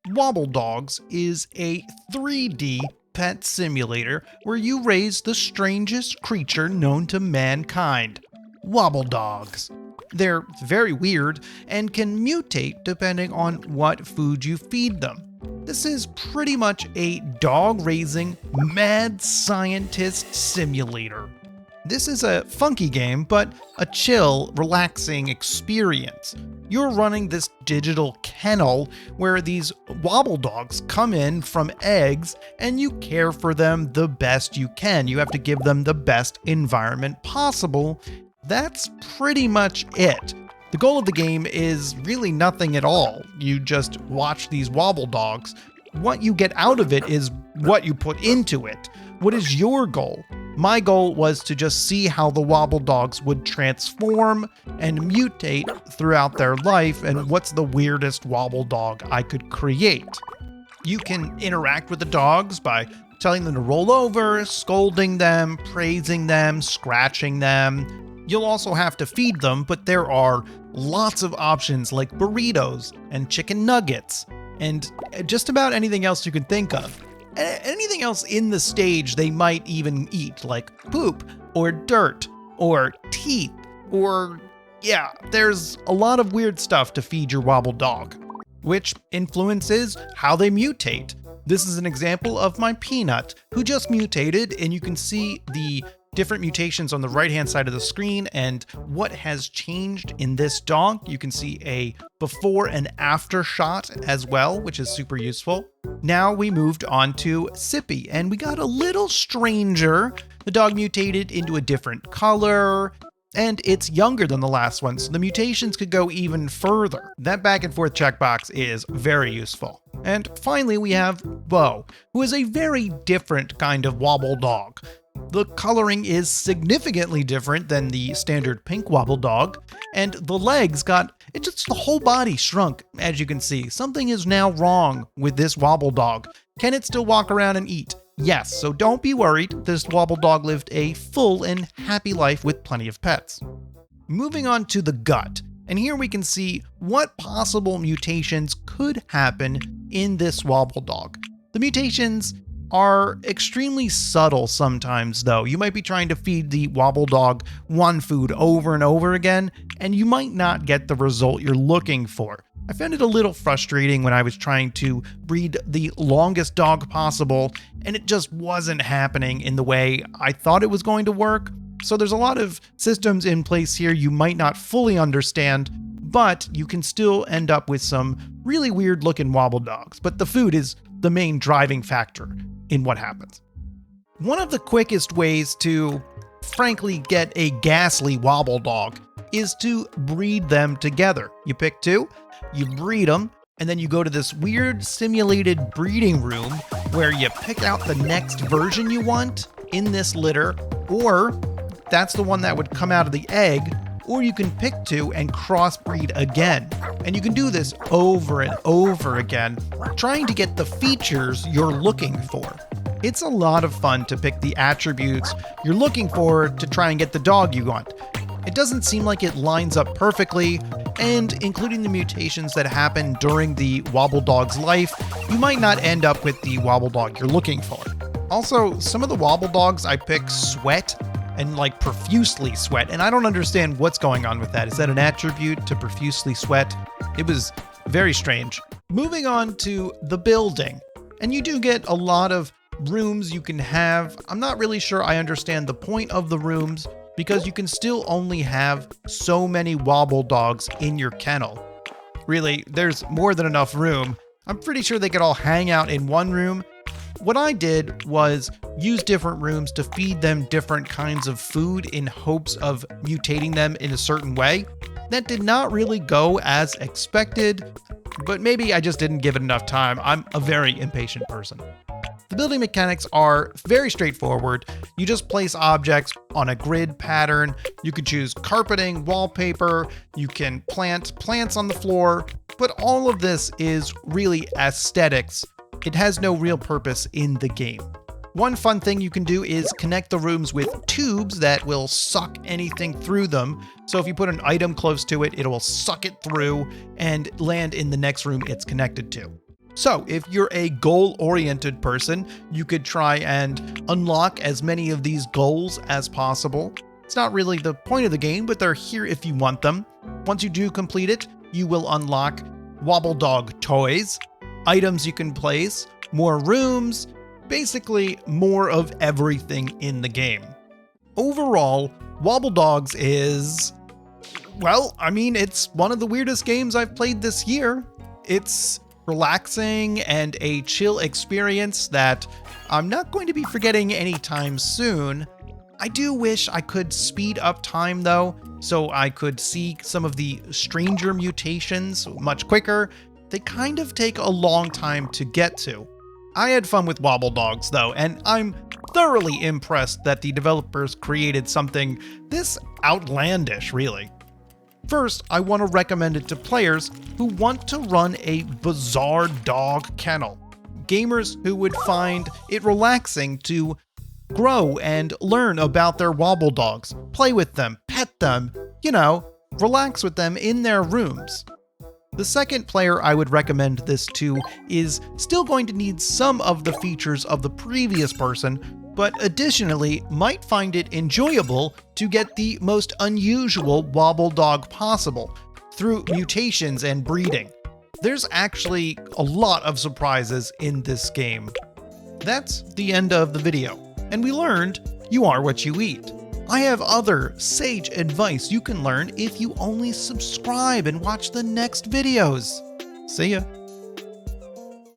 Wobbledogs is a 3D pet simulator where you raise the strangest creature known to mankind, Wobbledogs. They're very weird and can mutate depending on what food you feed them. This is pretty much a dog-raising, mad scientist simulator. This is a funky game, but a chill, relaxing experience. You're running this digital kennel where these Wobbledogs come in from eggs and you care for them the best you can. You have to give them the best environment possible. That's pretty much it. The goal of the game is really nothing at all. You just watch these Wobbledogs. What you get out of it is what you put into it. What is your goal? My goal was to just see how the Wobbledogs would transform and mutate throughout their life and what's the weirdest Wobbledog I could create. You can interact with the dogs by telling them to roll over, scolding them, praising them, scratching them. You'll also have to feed them, but there are lots of options like burritos and chicken nuggets and just about anything else you can think of. Anything else in the stage they might even eat, like poop or dirt or teeth or yeah, there's a lot of weird stuff to feed your Wobbledog, which influences how they mutate. This is an example of my Peanut, who just mutated, and you can see the different mutations on the right-hand side of the screen and what has changed in this dog. You can see a before and after shot as well, which is super useful. Now we moved on to Sippy, and we got a little stranger. The dog mutated into a different color, and it's younger than the last one, so the mutations could go even further. That back and forth checkbox is very useful. And finally, we have Bo, who is a very different kind of Wobbledog. The coloring is significantly different than the standard pink Wobbledog, and the legs it's just the whole body shrunk, as you can see. Something is now wrong with this Wobbledog. Can it still walk around and eat? Yes, so don't be worried. This Wobbledog lived a full and happy life with plenty of pets. Moving on to the gut, and here we can see what possible mutations could happen in this Wobbledog. The mutations are extremely subtle sometimes, though. You might be trying to feed the Wobbledog one food over and over again, and you might not get the result you're looking for. I found it a little frustrating when I was trying to breed the longest dog possible, and it just wasn't happening in the way I thought it was going to work. So there's a lot of systems in place here you might not fully understand, but you can still end up with some really weird looking Wobbledogs. But the food is the main driving factor in what happens. One of the quickest ways to, frankly, get a ghastly Wobbledog is to breed them together. You pick two, you breed them, and then you go to this weird simulated breeding room where you pick out the next version you want in this litter, or that's the one that would come out of the egg, or you can pick two and crossbreed again. And you can do this over and over again, trying to get the features you're looking for. It's a lot of fun to pick the attributes you're looking for to try and get the dog you want. It doesn't seem like it lines up perfectly, and including the mutations that happen during the Wobbledog's life, you might not end up with the Wobbledog you're looking for. Also, some of the Wobbledogs I pick sweat and profusely sweat, and I don't understand what's going on with that. Is that an attribute to profusely sweat? It was very strange. Moving on to the building, and you do get a lot of rooms you can have. I'm not really sure I understand the point of the rooms because you can still only have so many Wobbledogs in your kennel. Really, there's more than enough room. I'm pretty sure they could all hang out in one room. What I did was use different rooms to feed them different kinds of food in hopes of mutating them in a certain way. That did not really go as expected, but maybe I just didn't give it enough time. I'm a very impatient person. The building mechanics are very straightforward. You just place objects on a grid pattern. You can choose carpeting, wallpaper, you can plant plants on the floor, but all of this is really aesthetics. It has no real purpose in the game. One fun thing you can do is connect the rooms with tubes that will suck anything through them. So if you put an item close to it, it will suck it through and land in the next room it's connected to. So if you're a goal-oriented person, you could try and unlock as many of these goals as possible. It's not really the point of the game, but they're here if you want them. Once you do complete it, you will unlock Wobbledog toys, items you can place, more rooms, basically more of everything in the game. Overall, Wobbledogs is, well, I mean, it's one of the weirdest games I've played this year. It's relaxing and a chill experience that I'm not going to be forgetting anytime soon. I do wish I could speed up time though, so I could see some of the stranger mutations much quicker. They kind of take a long time to get to. I had fun with Wobbledogs though, and I'm thoroughly impressed that the developers created something this outlandish, really. First, I want to recommend it to players who want to run a bizarre dog kennel. Gamers who would find it relaxing to grow and learn about their Wobbledogs, play with them, pet them, relax with them in their rooms. The second player I would recommend this to is still going to need some of the features of the previous person, but additionally might find it enjoyable to get the most unusual Wobbledog possible through mutations and breeding. There's actually a lot of surprises in this game. That's the end of the video, and we learned you are what you eat. I have other sage advice you can learn if you only subscribe and watch the next videos. See ya.